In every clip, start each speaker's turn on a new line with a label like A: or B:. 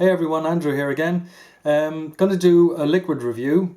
A: Hey everyone, Andrew here again. Going to do a liquid review.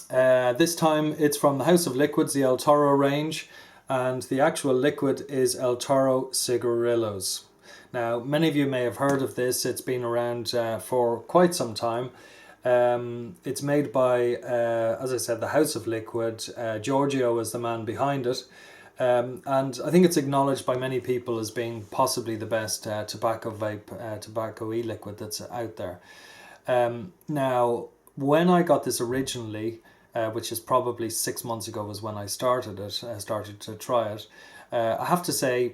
A: This time it's from the House of Liquids, the El Toro range, and the actual liquid is El Toro Cigarillos. Now, many of you may have heard of this. It's been around for quite some time. It's made by, as I said, the House of Liquid. Giorgio is the man behind it. And I think it's acknowledged by many people as being possibly the best tobacco e-liquid that's out there. Now, when I got this originally, which is probably 6 months ago was when I started to try it, I have to say,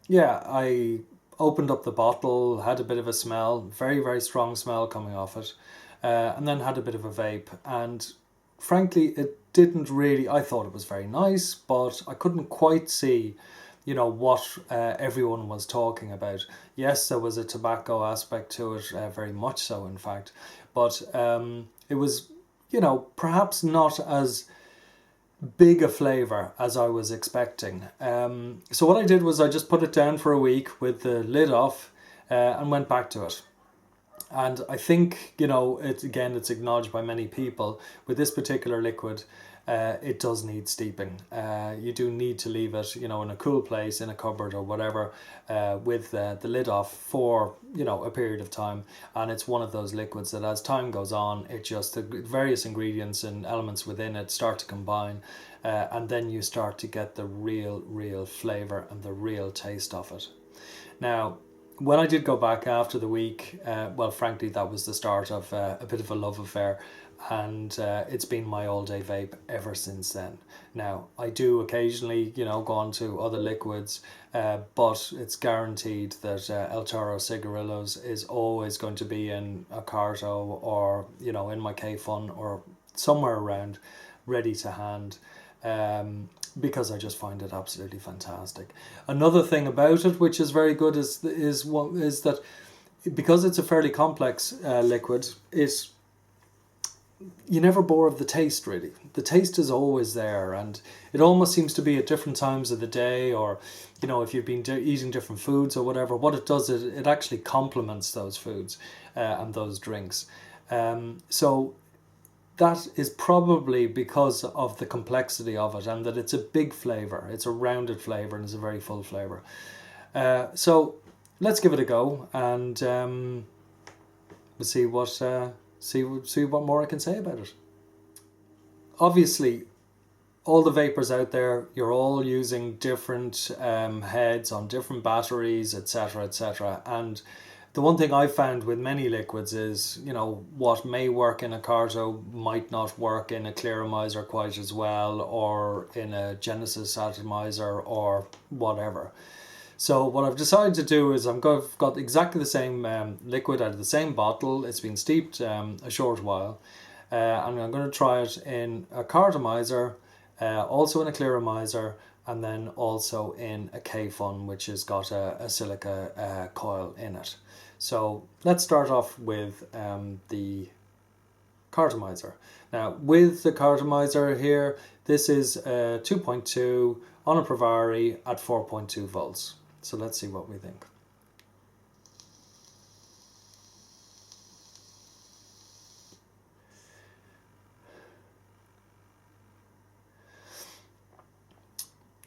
A: yeah, I opened up the bottle, had a bit of a smell, very, very strong smell coming off it, and then had a bit of a vape, and frankly, it didn't really, I thought it was very nice, but I couldn't quite see, what everyone was talking about. Yes, there was a tobacco aspect to it, very much so, in fact, but it was, perhaps not as big a flavour as I was expecting. So what I did was I just put it down for a week with the lid off and went back to it. And I think, it's acknowledged by many people with this particular liquid, it does need steeping. You do need to leave it, in a cool place, in a cupboard or whatever, with the lid off for, a period of time. And it's one of those liquids that as time goes on, the various ingredients and elements within it start to combine. And then you start to get the real flavour and the real taste of it. Now, when I did go back after the week, well, frankly, that was the start of a bit of a love affair, and it's been my all-day vape ever since then. Now, I do occasionally, go on to other liquids, but it's guaranteed that El Toro Cigarillos is always going to be in a carto or, in my K-Fun or somewhere around, ready to hand. Because I just find it absolutely fantastic. Another thing about it, which is very good, is that because it's a fairly complex liquid, you never bore of the taste, really. The taste is always there, and it almost seems to be at different times of the day, or if you've been eating different foods or whatever. What it does is it actually complements those foods and those drinks. So that is probably because of the complexity of it, and that it's a big flavour. It's a rounded flavour and it's a very full flavour. So let's give it a go, and we'll see what more I can say about it. Obviously, all the vapors out there, you're all using different heads on different batteries, etc., etc., and the one thing I've found with many liquids is, what may work in a carto might not work in a clearomizer quite as well, or in a Genesis atomizer or whatever. So what I've decided to do is I've got exactly the same liquid out of the same bottle. It's been steeped a short while. And I'm going to try it in a cartomizer, also in a clearomizer, and then also in a K-Fun, which has got a silica coil in it. So let's start off with the cartomizer. Now, with the cartomizer here, this is 2.2 on a Pravari at 4.2 volts. So let's see what we think.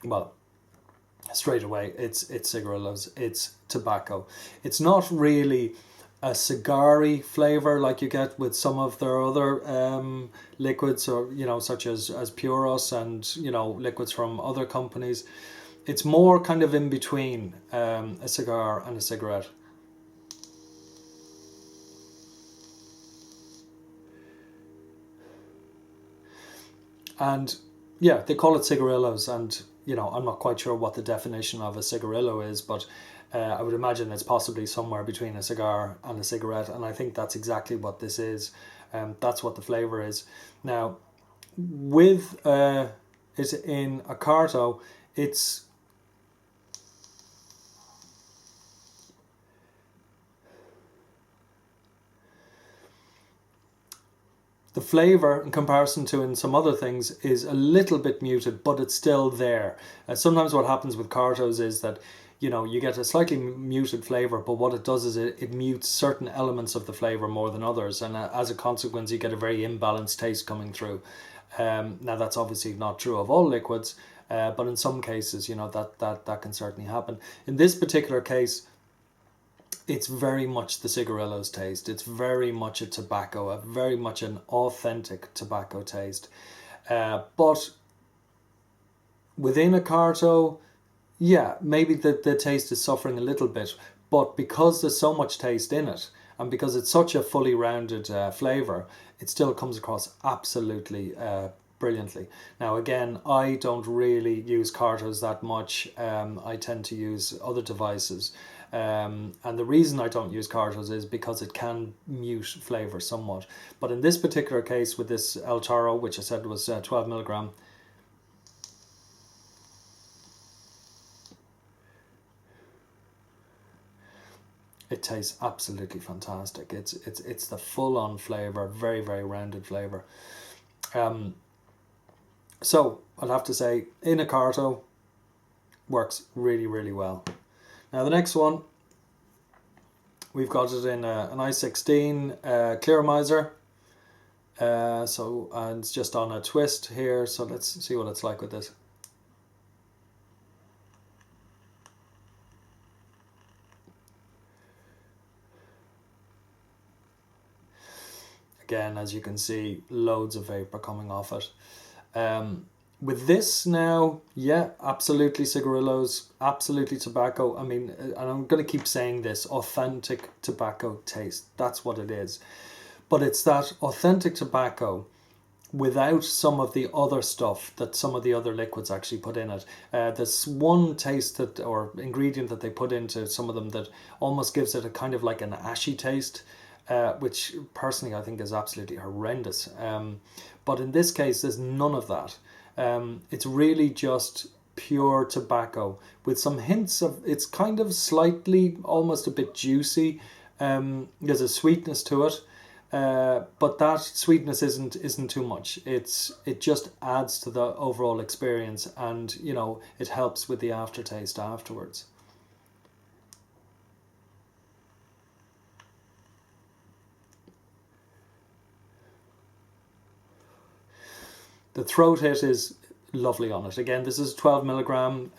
A: Well, straight away, it's cigarillos, it's tobacco. It's not really a cigar-y flavour like you get with some of their other liquids, or such as Puros and liquids from other companies. It's more kind of in between a cigar and a cigarette. And yeah, they call it cigarillos, and I'm not quite sure what the definition of a cigarillo is, but I would imagine it's possibly somewhere between a cigar and a cigarette, and I think that's exactly what this is. That's what the flavour is. Now, with it in a carto, it's the flavour, in comparison to in some other things, is a little bit muted, but it's still there. Sometimes what happens with cartos is that you know, you get a slightly muted flavor, but what it does is it mutes certain elements of the flavor more than others, and as a consequence you get a very imbalanced taste coming through. Now that's obviously not true of all liquids, but in some cases, you know, that can certainly happen. In this particular case, it's very much the cigarillos taste. It's very much a tobacco, very much an authentic tobacco taste. But within a Carto, yeah, maybe the taste is suffering a little bit, but because there's so much taste in it, and because it's such a fully rounded flavour, it still comes across absolutely brilliantly. Now again, I don't really use Cartos that much. I tend to use other devices. And the reason I don't use Cartos is because it can mute flavour somewhat. But in this particular case with this El Toro, which I said was 12 milligram, it tastes absolutely fantastic. It's the full-on flavour, very, very rounded flavour. So I'd have to say, in a Carto, works really, really well. Now the next one, we've got it in an i16 Clearomizer. And it's just on a twist here, so let's see what it's like with this. Again, as you can see, loads of vapor coming off it. With this now, yeah, absolutely cigarillos, absolutely tobacco. I mean, and I'm going to keep saying this, authentic tobacco taste. That's what it is. But it's that authentic tobacco without some of the other stuff that some of the other liquids actually put in it. There's one taste that, or ingredient that they put into some of them that almost gives it a kind of like an ashy taste. Which personally I think is absolutely horrendous. But in this case, there's none of that. It's really just pure tobacco with some hints of, it's kind of slightly, almost a bit juicy. There's a sweetness to it, but that sweetness isn't too much. It just adds to the overall experience, and you know, it helps with the aftertaste afterwards. The throat hit is lovely on it. Again, this is 12 milligram.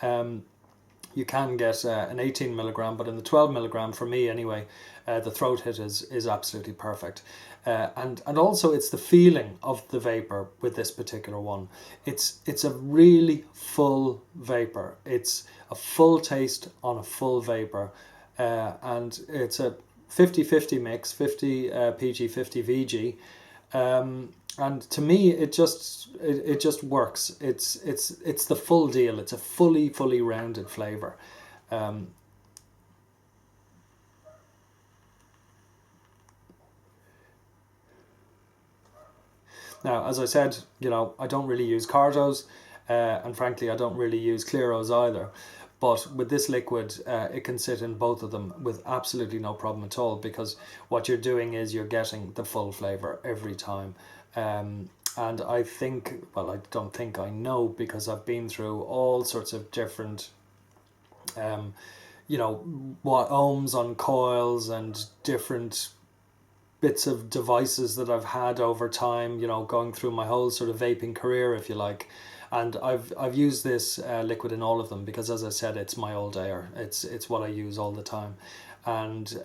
A: You can get an 18 milligram, but in the 12 milligram, for me anyway, the throat hit is absolutely perfect. And also it's the feeling of the vapor with this particular one. It's a really full vapor. It's a full taste on a full vapor. And it's a 50-50 mix, 50 PG, 50 VG. And to me, it just works. It's the full deal. It's a fully rounded flavor. Now, as I said, you know, I don't really use Cartos, and frankly, I don't really use Clearos either. But with this liquid, it can sit in both of them with absolutely no problem at all, because what you're doing is you're getting the full flavor every time. And I think, well, I don't think, I know, because I've been through all sorts of different, you know, what ohms on coils and different bits of devices that I've had over time, you know, going through my whole sort of vaping career, if you like. And I've used this liquid in all of them, because as I said, it's my old air. It's what I use all the time. And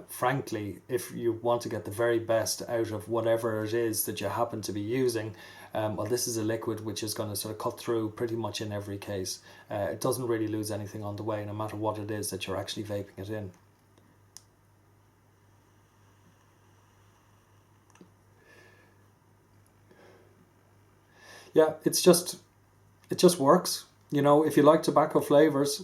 A: frankly, if you want to get the very best out of whatever it is that you happen to be using, well, this is a liquid which is going to sort of cut through pretty much in every case. It doesn't really lose anything on the way, no matter what it is that you're actually vaping it in. Yeah, it just works. You know, if you like tobacco flavors,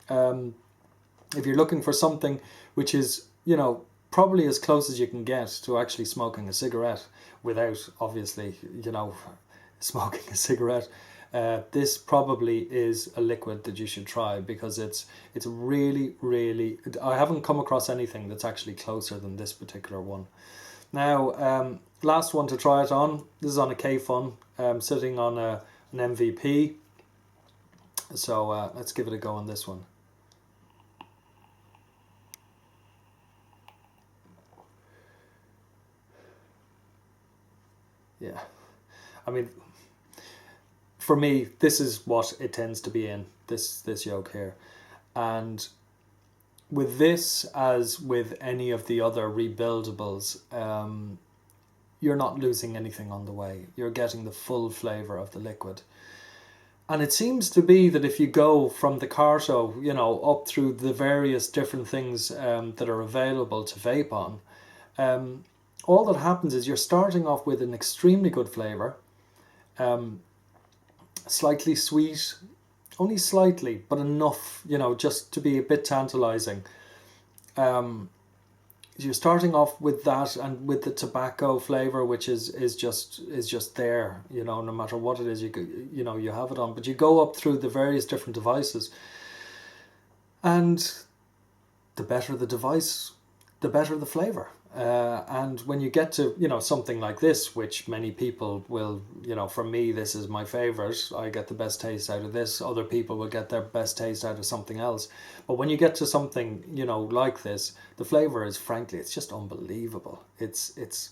A: if you're looking for something which is, you know, probably as close as you can get to actually smoking a cigarette without, obviously, you know, smoking a cigarette, this probably is a liquid that you should try, because it's really, really, I haven't come across anything that's actually closer than this particular one. Now, last one to try it on. This is on a K-Fun, sitting on an MVP. So let's give it a go on this one. yeah. I mean, for me, this is what it tends to be in, this yolk here. And with this, as with any of the other rebuildables, you're not losing anything on the way. You're getting the full flavour of the liquid. And it seems to be that if you go from the carto, up through the various different things that are available to vape on, all that happens is you're starting off with an extremely good flavour, slightly sweet, only slightly, but enough, just to be a bit tantalising. You're starting off with that, and with the tobacco flavour, which is just there, no matter what it is, you have it on. But you go up through the various different devices, and the better the device, the better the flavour. And when you get to something like this, which many people will, for me, this is my favourite, I get the best taste out of this, other people will get their best taste out of something else. But when you get to something like this, the flavour is, frankly, it's just unbelievable. It's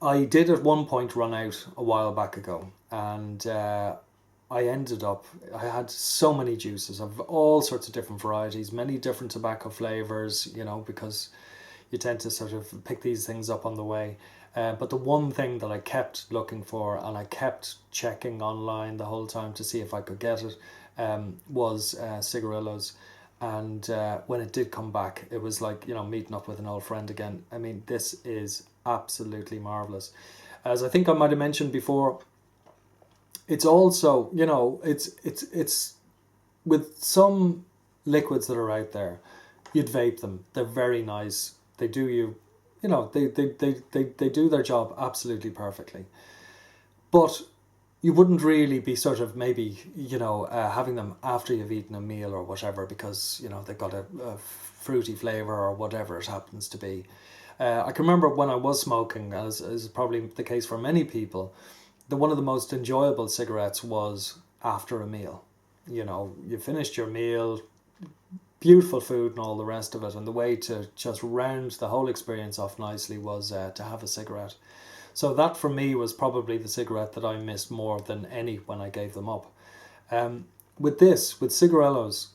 A: I did at one point run out a while back ago, and I had so many juices of all sorts of different varieties, many different tobacco flavours, because you tend to sort of pick these things up on the way. But the one thing that I kept looking for, and I kept checking online the whole time to see if I could get it, was Cigarillos. And when it did come back, it was like, meeting up with an old friend again. I mean, this is absolutely marvellous. As I think I might have mentioned before, it's also, it's with some liquids that are out there, you'd vape them. They're very nice. They do they do their job absolutely perfectly. But you wouldn't really be sort of maybe, having them after you've eaten a meal or whatever, because, they've got a fruity flavour or whatever it happens to be. I can remember when I was smoking, as is probably the case for many people, one of the most enjoyable cigarettes was after a meal. You finished your meal, beautiful food and all the rest of it, and the way to just round the whole experience off nicely was to have a cigarette. So that for me was probably the cigarette that I missed more than any when I gave them up. With Cigarillos,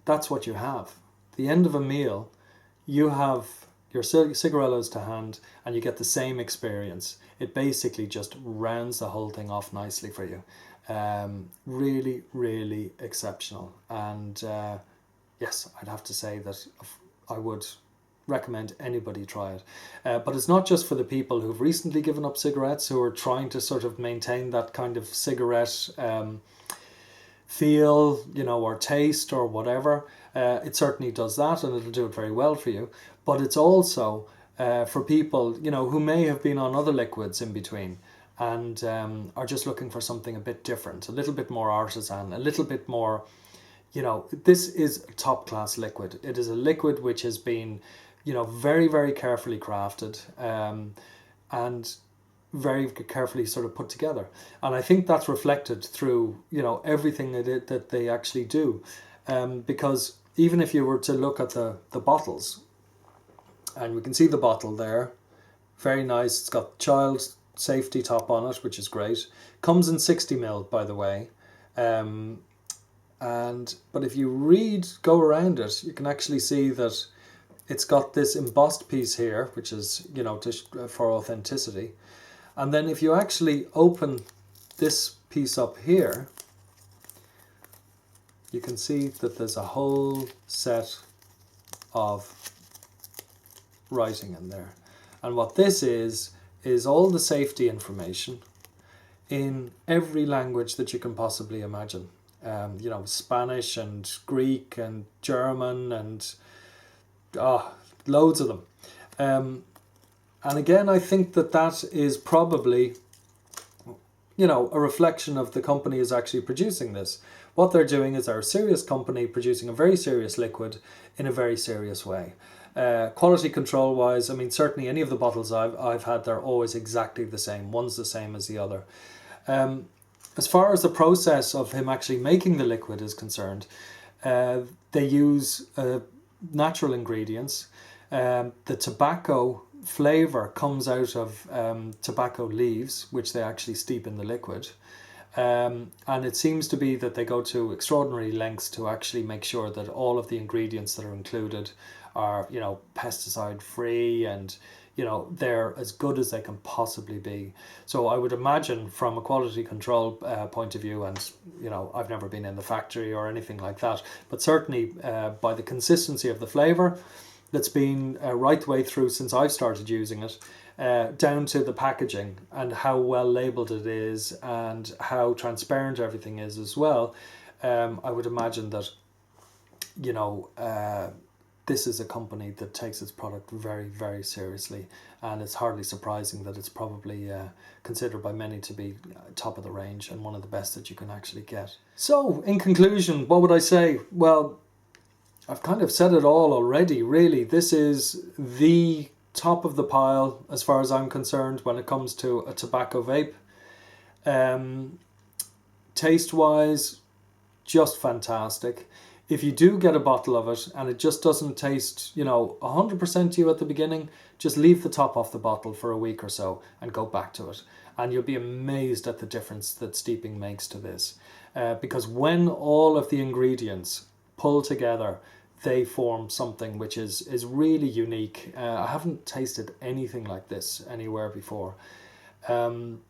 A: that's what you have. The end of a meal, you have your cigarillos to hand, and you get the same experience. It basically just rounds the whole thing off nicely for you. Really, really exceptional. And yes, I'd have to say that I would recommend anybody try it. But it's not just for the people who've recently given up cigarettes, who are trying to sort of maintain that kind of cigarette feel, or taste or whatever. It certainly does that, and it'll do it very well for you. But it's also for people, who may have been on other liquids in between, and are just looking for something a bit different, a little bit more artisan, a little bit more, this is a top class liquid. It is a liquid which has been, very, very carefully crafted, and very carefully sort of put together. And I think that's reflected through, everything that they actually do. Because even if you were to look at the bottles, and we can see the bottle there, very nice. It's got child safety top on it, which is great. Comes in 60ml, by the way. But if you go around it, you can actually see that it's got this embossed piece here, which is, for authenticity. And then if you actually open this piece up here, you can see that there's a whole set of writing in there. And what this is all the safety information in every language that you can possibly imagine. Spanish and Greek and German and loads of them. And again, I think that is probably, a reflection of the company who's actually producing this. What they're doing is they're a serious company producing a very serious liquid in a very serious way. Quality control wise, I mean, certainly any of the bottles I've had, they're always exactly the same. One's the same as the other. As far as the process of him actually making the liquid is concerned, they use natural ingredients. The tobacco flavour comes out of tobacco leaves, which they actually steep in the liquid. And it seems to be that they go to extraordinary lengths to actually make sure that all of the ingredients that are included are, you know, pesticide free, and, you know, they're as good as they can possibly be. So I would imagine from a quality control point of view, and, you know, I've never been in the factory or anything like that, but certainly by the consistency of the flavour that's been right the way through since I've started using it, down to the packaging and how well labelled it is and how transparent everything is as well, I would imagine that, you know, this is a company that takes its product very, very seriously, and it's hardly surprising that it's probably considered by many to be top of the range and one of the best that you can actually get. So, in conclusion, what would I say? Well, I've kind of said it all already, really. This is the top of the pile as far as I'm concerned when it comes to a tobacco vape. Taste-wise, just fantastic. If you do get a bottle of it and it just doesn't taste, you know, 100% to you at the beginning, just leave the top off the bottle for a week or so and go back to it. And you'll be amazed at the difference that steeping makes to this. Because when all of the ingredients pull together, they form something which is really unique. I haven't tasted anything like this anywhere before. And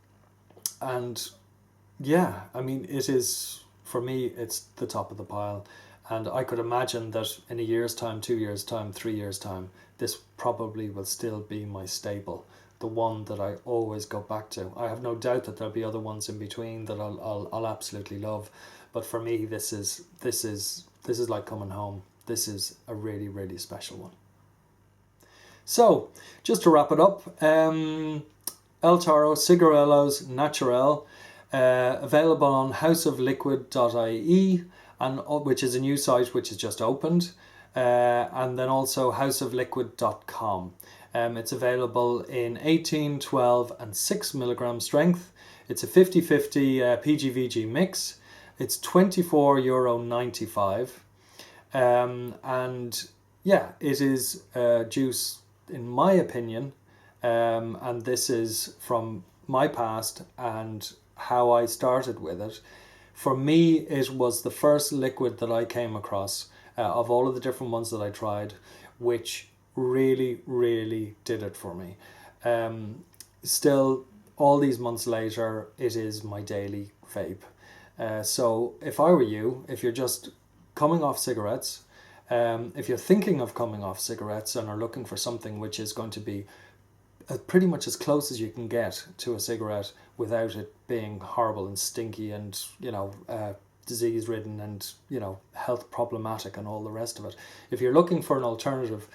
A: yeah, I mean, it is, for me, it's the top of the pile. And I could imagine that in a year's time, 2 years' time, 3 years' time, this probably will still be my staple, the one that I always go back to. I have no doubt that there'll be other ones in between that I'll absolutely love, but for me, this is like coming home. This is a really, really special one. So, just to wrap it up, El Toro Cigarillos Naturel, available on houseofliquid.ie, and which is a new site which has just opened, and then also houseofliquid.com. It's available in 18, 12 and 6 milligram strength. It's a 50-50 PGVG mix. It's €24.95. And yeah, it is juice, in my opinion, and this is from my past and how I started with it. For me, it was the first liquid that I came across of all of the different ones that I tried, which really, really did it for me. Still, all these months later, it is my daily vape. So if I were you, if you're just coming off cigarettes, if you're thinking of coming off cigarettes and are looking for something which is going to be pretty much as close as you can get to a cigarette without it being horrible and stinky and, you know, disease ridden and, you know, health problematic and all the rest of it. If you're looking for an alternative,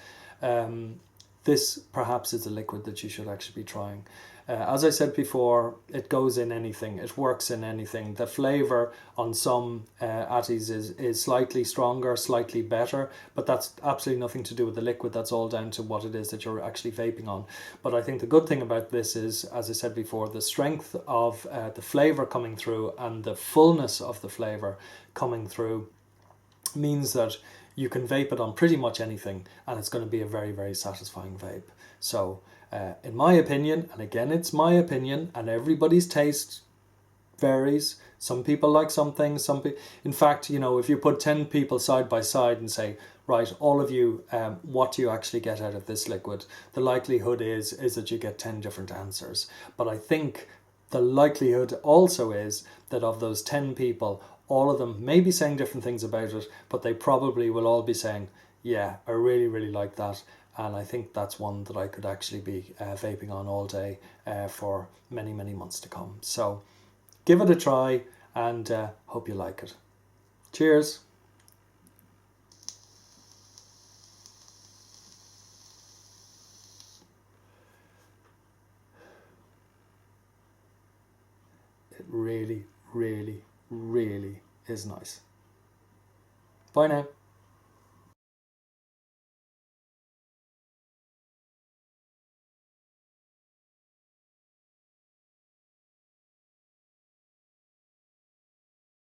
A: this perhaps is a liquid that you should actually be trying. As I said before, it goes in anything, it works in anything. The flavour on some atties is slightly stronger, slightly better, but that's absolutely nothing to do with the liquid. That's all down to what it is that you're actually vaping on. But I think the good thing about this is, as I said before, the strength of the flavour coming through and the fullness of the flavour coming through means that you can vape it on pretty much anything and it's going to be a very, very satisfying vape. So in my opinion, and again it's my opinion and everybody's taste varies, some people like some things, in fact, you know, if you put 10 people side by side and say, right, all of you, what do you actually get out of this liquid, the likelihood is that you get 10 different answers. But I think the likelihood also is that of those 10 people, all of them may be saying different things about it, but they probably will all be saying, yeah, I really, really like that. And I think that's one that I could actually be vaping on all day for many, many months to come. So give it a try and hope you like it. Cheers. It really, really, really is nice. Bye now.